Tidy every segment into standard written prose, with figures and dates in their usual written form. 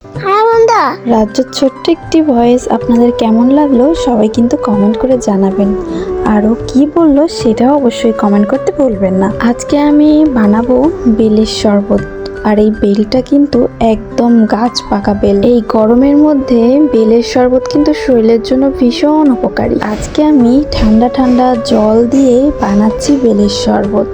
হ্যাঁ বন্ধু, রাজ্যের ছোট্ট একটি ভয়েস আপনাদের কেমন লাগলো সবাই কিন্তু কমেন্ট করে জানাবেন। আরও কি বললো সেটাও অবশ্যই কমেন্ট করতে ভুলবেন না। আজকে আমি বানাবো বেলের শরবত। আর এই বেলটা কিন্তু একদম গাছ পাকা বেল। এই গরমের মধ্যে বেলের শরবত কিন্তু শরীরের জন্য ভীষণ উপকারী। আজকে আমি ঠান্ডা ঠান্ডা জল দিয়ে বানাচ্ছি বেলের শরবত,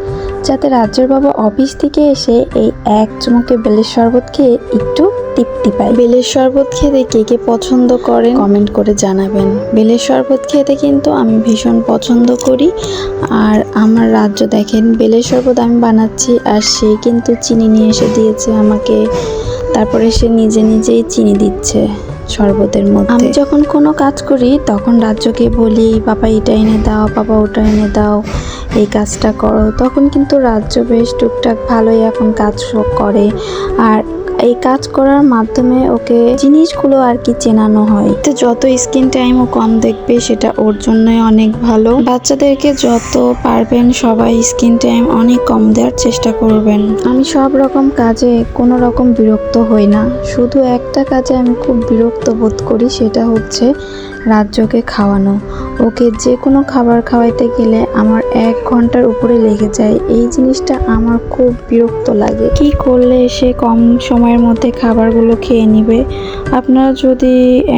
যাতে রাজ্যের বাবা অফিস থেকে এসে এই এক চুমুকে বেলের শরবত খেয়ে একটু তৃপ্তি পায়। বেলের শরবত খেতে কে কে পছন্দ করেন কমেন্ট করে জানাবেন। বেলের শরবত খেতে কিন্তু আমি ভীষণ পছন্দ করি। আর আমার রাজ্য দেখেন, বেলের শরবত আমি বানাচ্ছি আর সে কিন্তু চিনি নিয়ে এসে দিয়েছে আমাকে। তারপরে সে নিজে নিজেই চিনি দিচ্ছে শরবতের মধ্যে। আমি যখন কোনো কাজ করি তখন রাজ্যকে বলি, পাপা এটা এনে দাও, পাপা ওটা এনে দাও, এই কাজটা করো। তখন কিন্তু রাজ্য বেশ টুকটাক ভালোই এখন কাজ করে। আর এই কাজ করার মাধ্যমে ওকে জিনিসগুলো আর কি চেনানো হয়। তো যত স্ক্রিন টাইমও কম দেখবে সেটা ওর জন্যই অনেক ভালো। বাচ্চাদেরকে যত পারবেন সবাই স্ক্রিন টাইম অনেক কম দেওয়ার চেষ্টা করবেন। আমি সব রকম কাজে কোনো রকম বিরক্ত হই না, শুধু একটা কাজে আমি খুব বিরক্ত বোধ করি, সেটা হচ্ছে রাজ্যকে খাওয়ানো। ওকে যে কোনো খাবার খাওয়াইতে গেলে আমার 1 ঘন্টার উপরে লেগে যায়। এই জিনিসটা আমার খুব বিরক্ত লাগে। কি করলে সে কম সময়ের মধ্যে খাবারগুলো খেয়ে নেবে? আপনারা যদি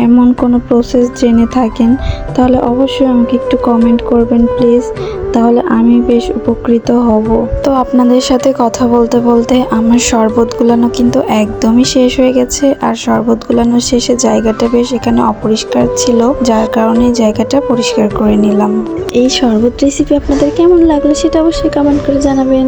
এমন কোনো প্রসেস জেনে থাকেন তাহলে অবশ্যই আমাকে একটু কমেন্ট করবেন প্লিজ, তাহলে আমি বেশ উপকৃত হব। তো আপনাদের সাথে কথা বলতে বলতে আমার শরবত গুলানো কিন্তু একদমই শেষ হয়ে গেছে। আর শরবত গুলানো শেষে জায়গাটা বেশ এখানে অপরিষ্কার ছিল, যার কারণে জায়গাটা পরিষ্কার করে নিলাম। এই শরবত রেসিপি আপনাদের কেমন লাগলো সেটা অবশ্যই কমেন্ট করে জানাবেন।